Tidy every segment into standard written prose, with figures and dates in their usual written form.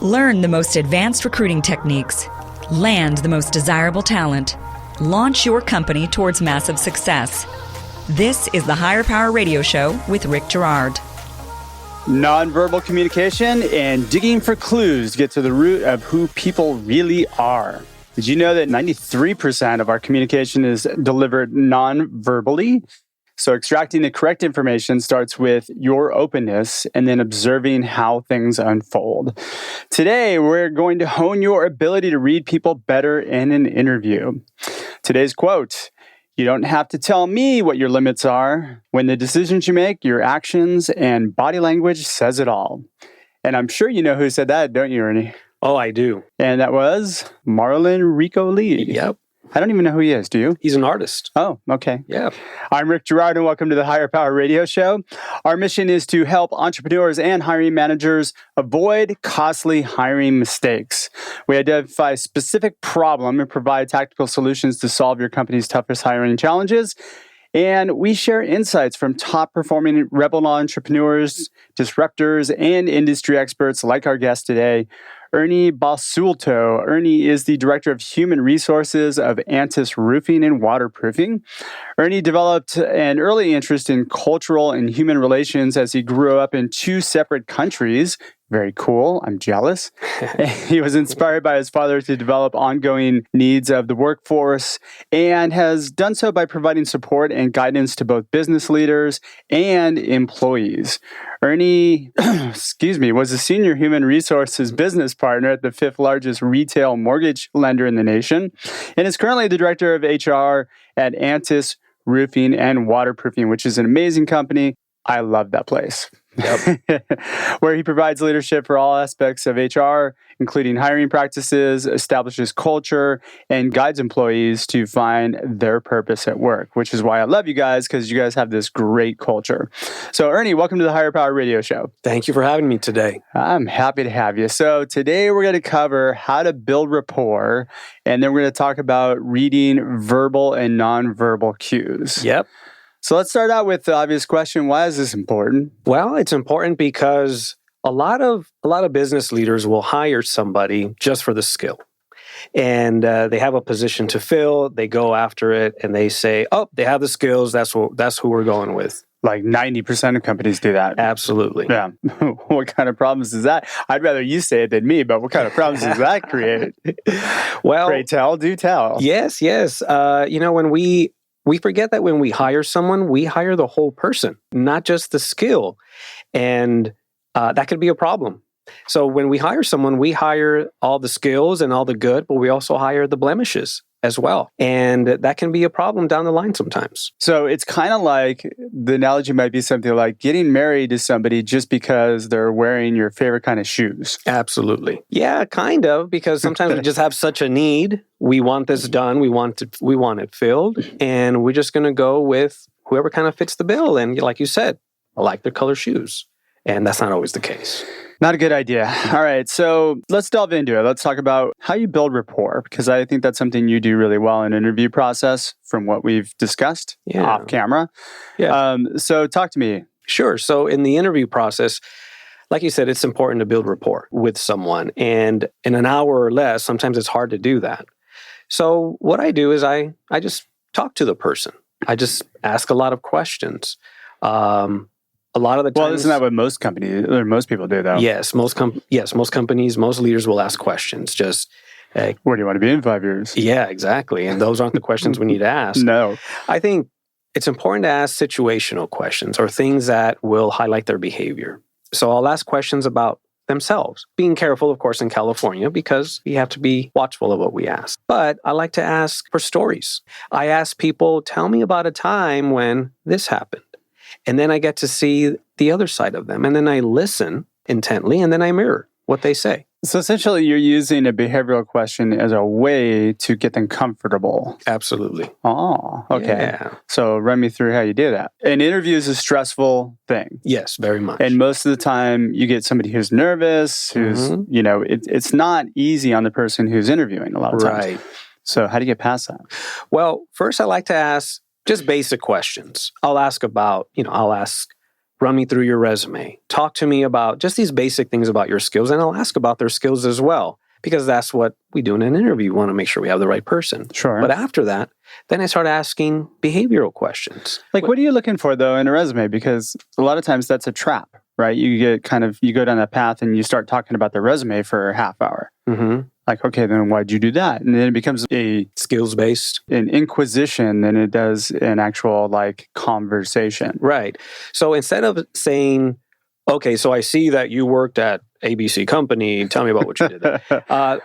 Learn the most advanced recruiting techniques. Land the most desirable talent. Launch your company towards massive success. This is the Higher Power Radio Show with Rick Girard. Nonverbal communication and digging for clues to get to the root of who people really are. Did you know that 93% of our communication is delivered non-verbally? So extracting the correct information starts with your openness and then observing how things unfold. Today, we're going to hone your ability to read people better in an interview. Today's quote: "You don't have to tell me what your limits are. When the decisions you make, your actions and body language says it all." And I'm sure you know who said that, don't you, Ernie? Oh, I do. And that was Marlon Rico Lee. Yep. I don't even know who he is. Do you? He's an artist. Oh, okay. Yeah. I'm Rick Girard, and welcome to the Higher Power Radio Show. Our mission is to help entrepreneurs and hiring managers avoid costly hiring mistakes. We identify a specific problem and provide tactical solutions to solve your company's toughest hiring challenges. And we share insights from top-performing rebel entrepreneurs, disruptors, and industry experts like our guest today, Ernie Basulto. Ernie is the Director of Human Resources of Antis Roofing and Waterproofing. Ernie developed an early interest in cultural and human relations as he grew up in two separate countries. Very cool. I'm jealous. He was inspired by his father to develop ongoing needs of the workforce and has done so by providing support and guidance to both business leaders and employees. Ernie, was a senior human resources business partner at the fifth largest retail mortgage lender in the nation and is currently the director of HR at Antis Roofing and Waterproofing, which is an amazing company. I love that place. Yep. Where he provides leadership for all aspects of HR, including hiring practices, establishes culture, and guides employees to find their purpose at work, which is why I love you guys, because you guys have this great culture. So, Ernie, welcome to the Higher Power Radio Show. Thank you for having me today. I'm happy to have you. So today we're going to cover how to build rapport, and then we're going to talk about reading verbal and nonverbal cues. Yep. So let's start out with the obvious question. Why is this important? Well, it's important because a lot of business leaders will hire somebody just for the skill. And they have a position to fill, they go after it, and they say, oh, they have the skills, that's who we're going with. Like 90% of companies do that. Absolutely. Yeah. What kind of problems is that? I'd rather you say it than me, but what kind of problems does that create? Well, pray tell, do tell. Yes. When we forget that when we hire someone, we hire the whole person, not just the skill. And that could be a problem. So when we hire someone, we hire all the skills and all the good, but we also hire the blemishes as well. And that can be a problem down the line sometimes. So it's kind of like, the analogy might be something like getting married to somebody just because they're wearing your favorite kind of shoes. Absolutely. Yeah, kind of, because sometimes we just have such a need. We want this done. We want it filled. And we're just going to go with whoever kind of fits the bill. And like you said, I like their color shoes. And that's not always the case. Not a good idea. All right, so let's delve into it. Let's talk about how you build rapport, because I think that's something you do really well in an interview process from what we've discussed off camera. Yeah. So talk to me. Sure. So in the interview process, like you said, it's important to build rapport with someone. And in an hour or less, sometimes it's hard to do that. So what I do is I just talk to the person. I just ask a lot of questions. A lot of the times, well, isn't that what most companies or most people do, though? Yes, most companies, most leaders will ask questions. Just, where do you want to be in 5 years? Yeah, exactly. And those aren't the questions we need to ask. No. I think it's important to ask situational questions or things that will highlight their behavior. So I'll ask questions about themselves, being careful, of course, in California, because we have to be watchful of what we ask. But I like to ask for stories. I ask people, tell me about a time when this happened. And then I get to see the other side of them. And then I listen intently, and then I mirror what they say. So essentially, you're using a behavioral question as a way to get them comfortable. Absolutely. Oh, okay. Yeah. So run me through how you do that. An interview is a stressful thing. Yes, very much. And most of the time, you get somebody who's nervous, who's, it's not easy on the person who's interviewing a lot of times. Right. So how do you get past that? Well, first I like to ask just basic questions. I'll ask about, run me through your resume. Talk to me about just these basic things about your skills. And I'll ask about their skills as well, because that's what we do in an interview. We want to make sure we have the right person. Sure. But after that, then I start asking behavioral questions. Like, what are you looking for, though, in a resume? Because a lot of times that's a trap, right? You go down that path and you start talking about the resume for a half hour. Mm-hmm. Like, okay, then why'd you do that? And then it becomes Skills-based. an inquisition than it does an actual like conversation. Right. So instead of saying, okay, so I see that you worked at ABC company. Tell me about what you did there.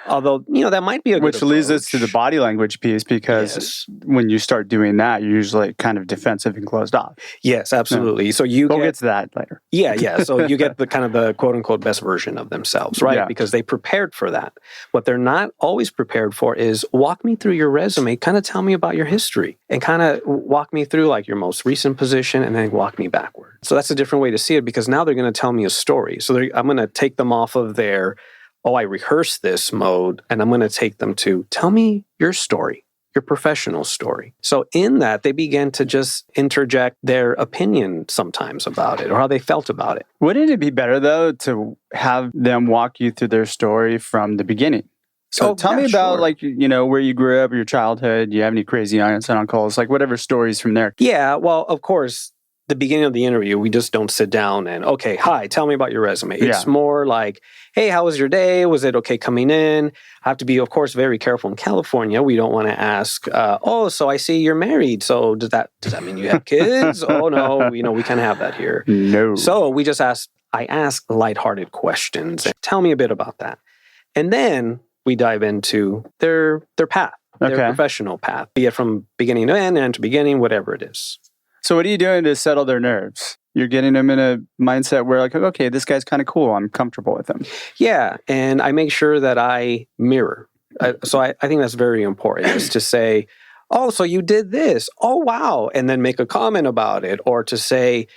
Although, that might be a good Which leads us to approach. the body language piece, because Yes. when you start doing that, you're usually kind of defensive and closed off. Yes, absolutely. So you We'll get get to that later. Yeah. So you get the kind of the quote unquote best version of themselves, right? Yeah. Because they prepared for that. What they're not always prepared for is walk me through your resume, kind of tell me about your history, and kind of walk me through like your most recent position, and then walk me backward. So that's a different way to see it, because now they're going to tell me a story. So I'm going to take them off of their, I rehearsed this mode, and I'm going to take them to tell me your story, your professional story. So in that, they begin to just interject their opinion sometimes about it, or how they felt about it. Wouldn't it be better, though, to have them walk you through their story from the beginning? So tell me about, like, where you grew up, your childhood. Do you have any crazy aunts and uncles? Like, whatever stories from there. Yeah, well, of course, the beginning of the interview, we just don't sit down and, okay, hi, tell me about your resume. It's more like, hey, how was your day? Was it okay coming in? I have to be, of course, very careful in California. We don't want to ask, so I see you're married. So does that mean you have kids? Oh, no, we can't have that here. No. So we just I ask lighthearted questions. Tell me a bit about that. And then we dive into their path, their professional path, be it from beginning to end to beginning, whatever it is. So what are you doing to settle their nerves? You're getting them in a mindset where, like, okay, this guy's kind of cool. I'm comfortable with him. Yeah, and I make sure that I mirror. So I think that's very important, is to say, oh, so you did this. Oh, wow. And then make a comment about it, or to say,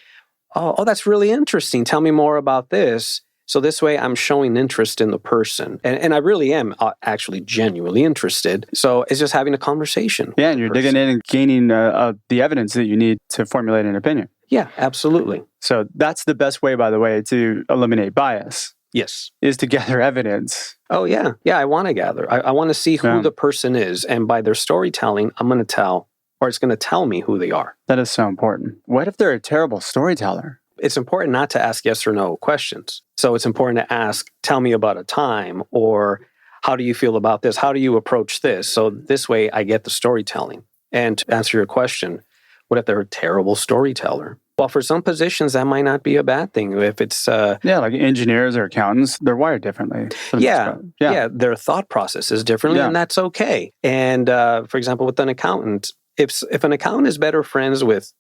oh, that's really interesting. Tell me more about this. So this way I'm showing interest in the person. And I really am actually genuinely interested. So it's just having a conversation. Yeah, and you're digging in and gaining the evidence that you need to formulate an opinion. Yeah, absolutely. So that's the best way, by the way, to eliminate bias. Yes. Is to gather evidence. Oh, yeah. Yeah, I want to gather. I want to see who the person is. And by their storytelling, I'm going to tell, or it's going to tell me who they are. That is so important. What if they're a terrible storyteller? It's important not to ask yes or no questions. So it's important to ask, tell me about a time, or how do you feel about this? How do you approach this? So this way I get the storytelling. And to answer your question, what if they're a terrible storyteller? Well, for some positions, that might not be a bad thing. If it's... like engineers or accountants, they're wired differently. Yeah, their thought process is differently, and that's okay. And for example, with an accountant, if an accountant is better friends with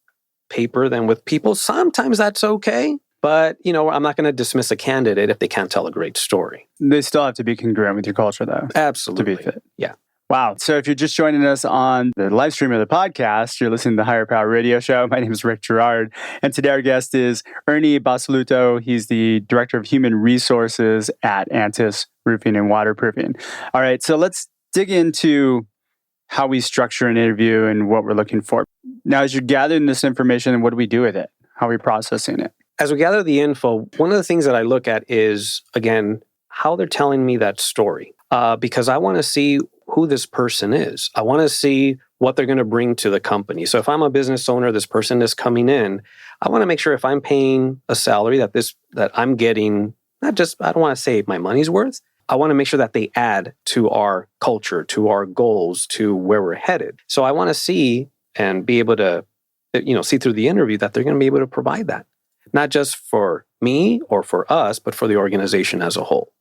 paper than with people, sometimes that's okay. But, I'm not going to dismiss a candidate if they can't tell a great story. They still have to be congruent with your culture, though. Absolutely. To be fit. Yeah. Wow. So if you're just joining us on the live stream of the podcast, you're listening to the Higher Power Radio Show. My name is Rick Girard. And today our guest is Ernie Basulto. He's the Director of Human Resources at Antis Roofing and Waterproofing. All right. So let's dig into how we structure an interview and what we're looking for. Now, as you're gathering this information, what do we do with it? How are we processing it? As we gather the info, one of the things that I look at is, again, how they're telling me that story. Because I want to see who this person is. I want to see what they're going to bring to the company. So if I'm a business owner, this person is coming in, I want to make sure if I'm paying a salary that I'm getting, I don't want to say my money's worth. I want to make sure that they add to our culture, to our goals, to where we're headed. So I want to see and be able to, see through the interview that they're going to be able to provide that. Not just for me or for us, but for the organization as a whole.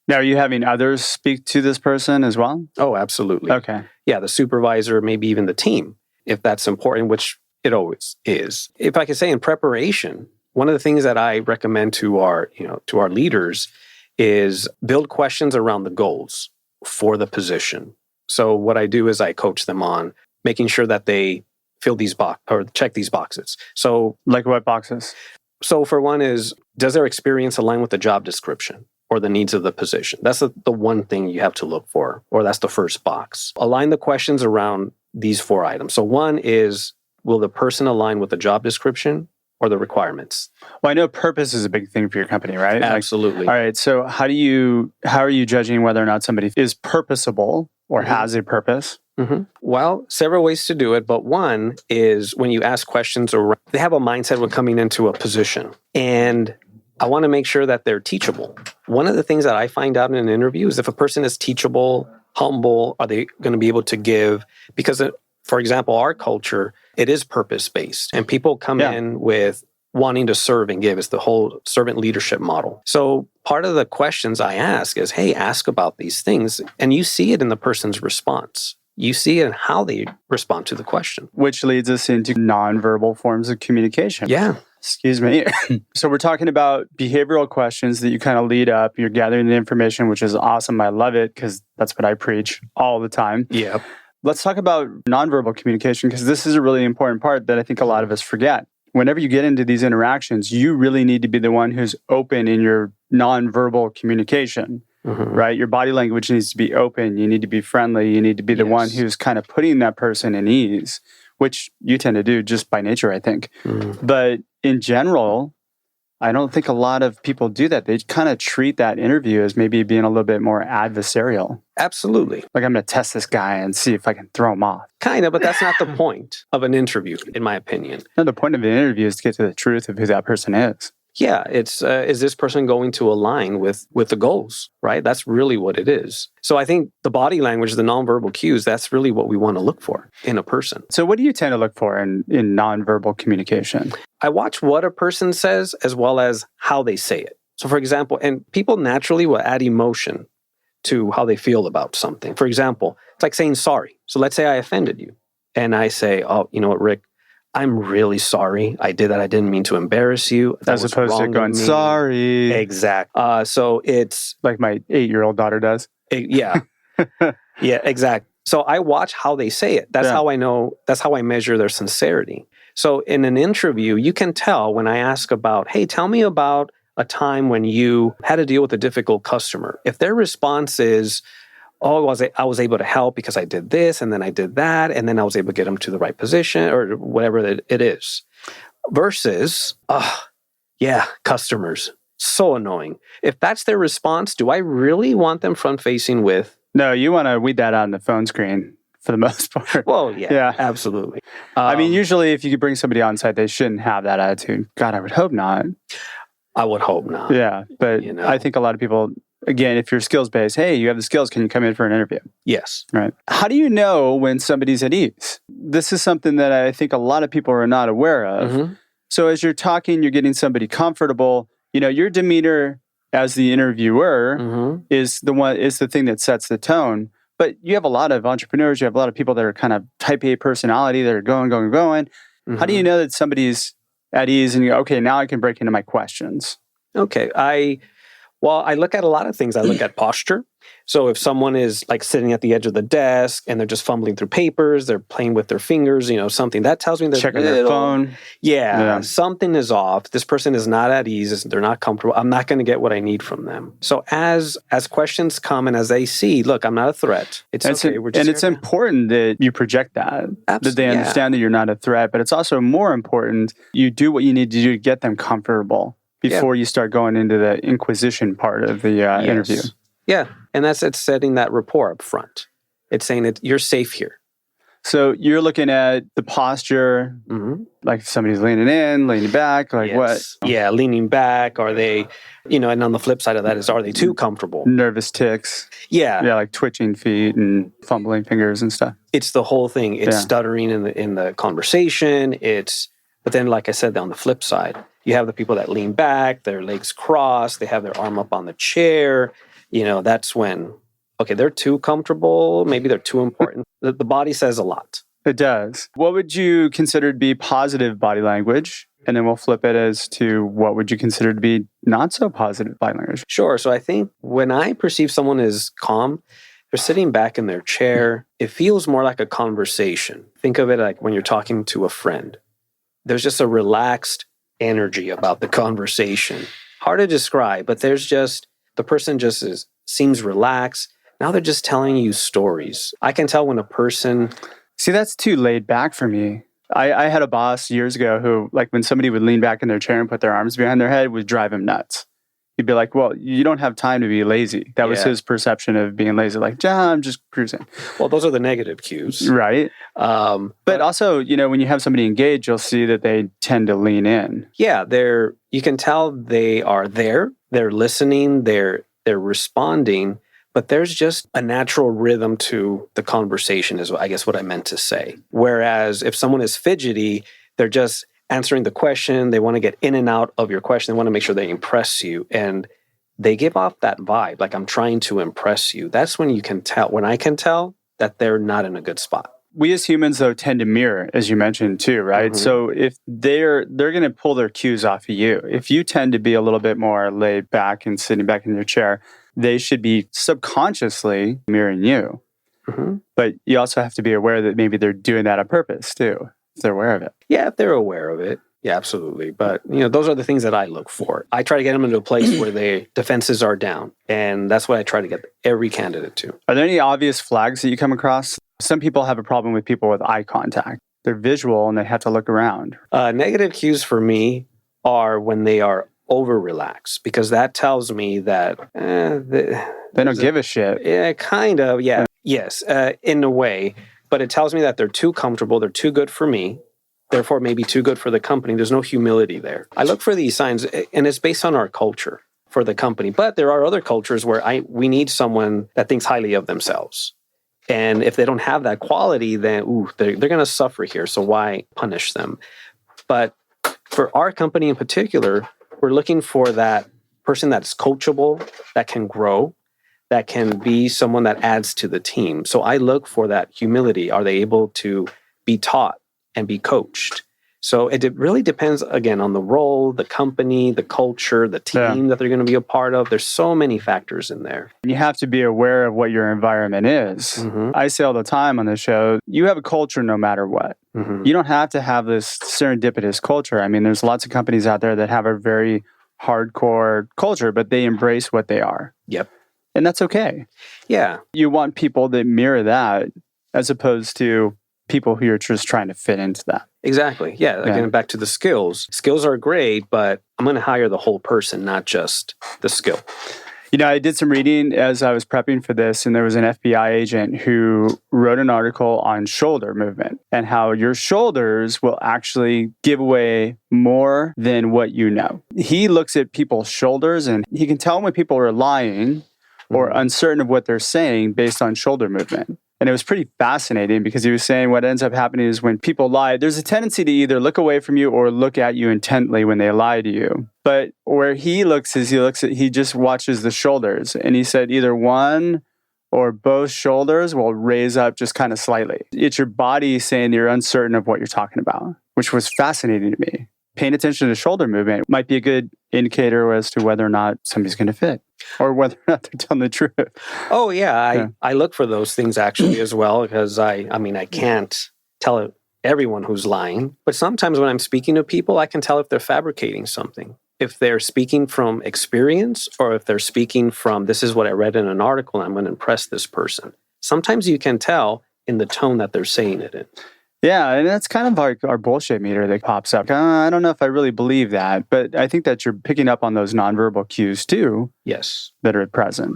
Now, are you having others speak to this person as well? Oh, absolutely. Okay. Yeah, the supervisor, maybe even the team, if that's important, which it always is. If I could say in preparation, one of the things that I recommend to our leaders is build questions around the goals for the position. So what I do is I coach them on making sure that they fill these check these boxes. So, like what boxes? So for one is, does their experience align with the job description or the needs of the position? That's the one thing you have to look for, or that's the first box. Align the questions around these 4 items. So one is, will the person align with the job description or the requirements. Well, I know purpose is a big thing for your company, right? Absolutely. All right. So how are you judging whether or not somebody is purposable or has a purpose? Well, several ways to do it, but one is when you ask questions, or they have a mindset when coming into a position. And I want to make sure that they're teachable. One of the things that I find out in an interview is if a person is teachable, humble, are they going to be able to give? Because, for example, our culture, it is purpose-based. And people come in with wanting to serve and give. It's the whole servant leadership model. So part of the questions I ask is, hey, ask about these things. And you see it in the person's response. You see it in how they respond to the question. Which leads us into nonverbal forms of communication. Yeah. Excuse me. So we're talking about behavioral questions that you kind of lead up. You're gathering the information, which is awesome. I love it because that's what I preach all the time. Yeah. Let's talk about nonverbal communication because this is a really important part that I think a lot of us forget. Whenever you get into these interactions, you really need to be the one who's open in your nonverbal communication. Right? Your body language needs to be open. You need to be friendly. You need to be the one who's kind of putting that person in ease, which you tend to do just by nature, I think. But in general, I don't think a lot of people do that. They kind of treat that interview as maybe being a little bit more adversarial. Absolutely. Like, I'm going to test this guy and see if I can throw him off. Kind of, but that's not the point of an interview, in my opinion. No, the point of an interview is to get to the truth of who that person is. Yeah, it's is this person going to align with the goals, right? That's really what it is. So I think the body language, the nonverbal cues, that's really what we want to look for in a person. So what do you tend to look for in nonverbal communication? I watch what a person says as well as how they say it. So for example, and people naturally will add emotion to how they feel about something. For example, it's like saying sorry. So let's say I offended you and I say, oh, you know what, Rick? I'm really sorry. I did that. I didn't mean to embarrass you. As opposed to going, sorry. Exactly. So it's like my 8-year-old daughter does. Yeah. Yeah, exactly. So I watch how they say it. That's how I know, that's how I measure their sincerity. So in an interview, you can tell when I ask about, hey, tell me about a time when you had to deal with a difficult customer. If their response is, oh, I was able to help because I did this and then I did that and then I was able to get them to the right position or whatever it is. Versus, customers, so annoying. If that's their response, do I really want them front-facing with? No, you want to weed that out on the phone screen for the most part. Well, yeah. Absolutely. I mean, usually if you could bring somebody on site, they shouldn't have that attitude. God, I would hope not. I would hope not. Yeah, but I think a lot of people... Again, if you're skills-based, hey, you have the skills, can you come in for an interview? Yes. Right. How do you know when somebody's at ease? This is something that I think a lot of people are not aware of. So as you're talking, you're getting somebody comfortable. You know, your demeanor as the interviewer is the thing that sets the tone. But you have a lot of entrepreneurs, you have a lot of people that are kind of type A personality that are going. How do you know that somebody's at ease and you go, okay, now I can break into my questions? Okay. I look at a lot of things. I look at posture. So if someone is like sitting at the edge of the desk and they're just fumbling through papers, they're playing with their fingers, something that tells me they're checking their phone. Yeah, something is off. This person is not at ease. They're not comfortable. I'm not going to get what I need from them. So as questions come and as they see, look, I'm not a threat. It's okay. It's important that you project that. That they understand that you're not a threat. But it's also more important you do what you need to do to get them comfortable before you start going into the inquisition part of the interview. Yeah, and it's setting that rapport up front. It's saying that you're safe here. So you're looking at the posture, like if somebody's leaning in, leaning back, like what? Yeah, leaning back. Are they, and on the flip side of that is, are they too comfortable? Nervous tics. Yeah. Yeah, like twitching feet and fumbling fingers and stuff. It's the whole thing. It's stuttering in the conversation. But then, like I said, on the flip side, you have the people that lean back, their legs crossed, they have their arm up on the chair. That's when, okay, they're too comfortable. Maybe they're too important. The body says a lot. It does. What would you consider to be positive body language? And then we'll flip it as to what would you consider to be not so positive body language? Sure. So I think when I perceive someone is calm, they're sitting back in their chair. It feels more like a conversation. Think of it like when you're talking to a friend. There's just a relaxed energy about the conversation. Hard to describe, but there's just, the person just seems relaxed. Now they're just telling you stories. I can tell when a person... See, that's too laid back for me. I had a boss years ago who, like, when somebody would lean back in their chair and put their arms behind their head, would drive him nuts. He'd be like, well, you don't have time to be lazy. That was his perception of being lazy. Like, I'm just cruising. Well, those are the negative cues. Right. But also, when you have somebody engaged, you'll see that they tend to lean in. Yeah, you can tell they are there. They're listening. They're responding. But there's just a natural rhythm to the conversation is, I guess, what I meant to say. Whereas if someone is fidgety, they're just answering the question. They want to get in and out of your question. They want to make sure they impress you. And they give off that vibe, like I'm trying to impress you. That's when you can tell, when I can tell that they're not in a good spot. We as humans, though, tend to mirror, as you mentioned, too, right? Mm-hmm. So if they're going to pull their cues off of you, if you tend to be a little bit more laid back and sitting back in your chair, they should be subconsciously mirroring you. Mm-hmm. But you also have to be aware that maybe they're doing that on purpose, too, if they're aware of it. Yeah, if they're aware of it. Yeah, absolutely. But, those are the things that I look for. I try to get them into a place where their defenses are down. And that's what I try to get every candidate to. Are there any obvious flags that you come across? Some people have a problem with people with eye contact. They're visual and they have to look around. Negative cues for me are when they are over-relaxed, because that tells me that they don't give a shit. Yeah, kind of. Yeah. Yes, in a way. But it tells me that they're too comfortable. They're too good for me. Therefore, maybe too good for the company. There's no humility there. I look for these signs, and it's based on our culture for the company. But there are other cultures where we need someone that thinks highly of themselves. And if they don't have that quality, then they're going to suffer here. So why punish them? But for our company in particular, we're looking for that person that's coachable, that can grow, that can be someone that adds to the team. So I look for that humility. Are they able to be taught and be coached? So it really depends, again, on the role, the company, the culture, the team that they're going to be a part of. There's so many factors in there. You have to be aware of what your environment is. Mm-hmm. I say all the time on the show, you have a culture no matter what. Mm-hmm. You don't have to have this serendipitous culture. I mean, there's lots of companies out there that have a very hardcore culture, but they embrace what they are. Yep. And that's okay. Yeah. You want people that mirror that as opposed to people who are just trying to fit into that. Exactly. Yeah. Again, back to the skills. Skills are great, but I'm going to hire the whole person, not just the skill. I did some reading as I was prepping for this, and there was an FBI agent who wrote an article on shoulder movement and how your shoulders will actually give away more than what you know. He looks at people's shoulders and he can tell when people are lying or uncertain of what they're saying based on shoulder movement. And it was pretty fascinating because he was saying what ends up happening is when people lie, there's a tendency to either look away from you or look at you intently when they lie to you. But where he looks is he just watches the shoulders. And he said either one or both shoulders will raise up just kind of slightly. It's your body saying you're uncertain of what you're talking about, which was fascinating to me. Paying attention to shoulder movement might be a good indicator as to whether or not somebody's going to fit or whether or not they're telling the truth. Oh, yeah. I look for those things actually as well, because I can't tell everyone who's lying. But sometimes when I'm speaking to people, I can tell if they're fabricating something. If they're speaking from experience or if they're speaking from, this is what I read in an article and I'm going to impress this person. Sometimes you can tell in the tone that they're saying it in. Yeah, and that's kind of our bullshit meter that pops up. I don't know if I really believe that, but I think that you're picking up on those nonverbal cues too. Yes. That are present.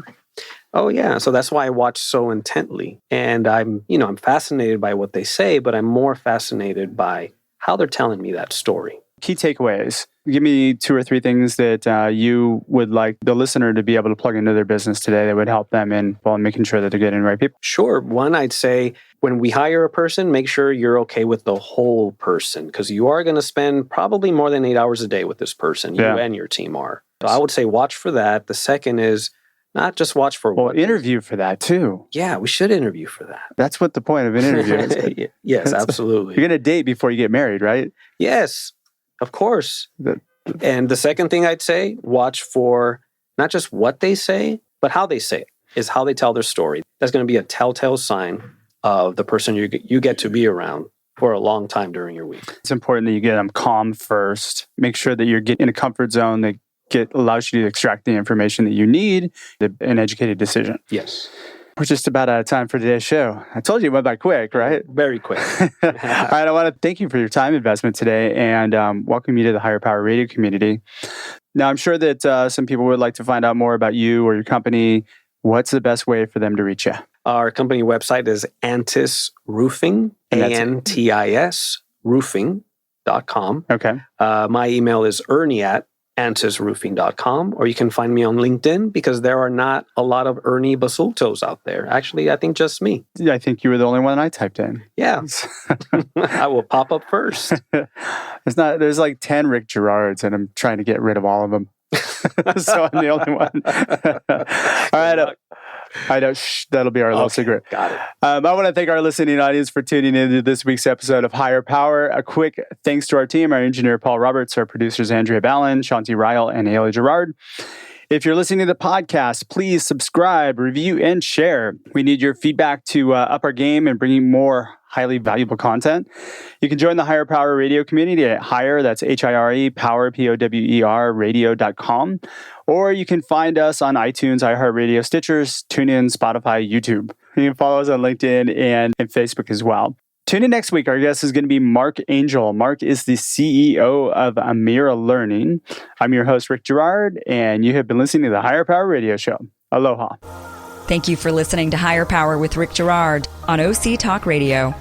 Oh, yeah. So that's why I watch so intently. And I'm fascinated by what they say, but I'm more fascinated by how they're telling me that story. Key takeaways. Give me 2 or 3 things that you would like the listener to be able to plug into their business today that would help them in making sure that they're getting the right people. Sure. One, I'd say when we hire a person, make sure you're okay with the whole person, because you are going to spend probably more than 8 hours a day with this person. You and your team are. So I would say watch for that. The second is not just watch for what. Interview for that too. Yeah, we should interview for that. That's what the point of an interview is. Yes, absolutely. You're going to date before you get married, right? Yes. Of course. And the second thing I'd say, watch for not just what they say, but how they say it, is how they tell their story. That's going to be a telltale sign of the person you get to be around for a long time during your week. It's important that you get them calm first. Make sure that you're getting in a comfort zone that allows you to extract the information that you need, an educated decision. Yes. We're just about out of time for today's show. I told you it went by quick, right? Very quick. All right, I want to thank you for your time investment today and welcome you to the Higher Power Radio community. Now, I'm sure that some people would like to find out more about you or your company. What's the best way for them to reach you? Our company website is Antis Roofing, ANTIS roofing.com. Okay. My email is Ernie at antisroofing.com, or you can find me on LinkedIn because there are not a lot of Ernie Basultos out there. Actually, I think just me. I think you were the only one I typed in. Yeah. I will pop up first. There's like 10 Rick Gerards, and I'm trying to get rid of all of them. So I'm the only one. All right. I know. That'll be our little secret. Got it. I want to thank our listening audience for tuning into this week's episode of Higher Power. A quick thanks to our team, our engineer, Paul Roberts, our producers, Andrea Ballin, Shanti Ryle, and Haley Gerard. If you're listening to the podcast, please subscribe, review, and share. We need your feedback to up our game and bring you more highly valuable content. You can join the Higher Power Radio community at Higher, that's H-I-R-E, Power, P-O-W-E-R, radio.com. Or you can find us on iTunes, iHeartRadio, Stitchers, TuneIn, Spotify, YouTube. You can follow us on LinkedIn and Facebook as well. Tune in next week. Our guest is going to be Mark Angel. Mark is the CEO of Amira Learning. I'm your host, Rick Gerard, and you have been listening to the Higher Power Radio Show. Aloha. Thank you for listening to Higher Power with Rick Gerard on OC Talk Radio.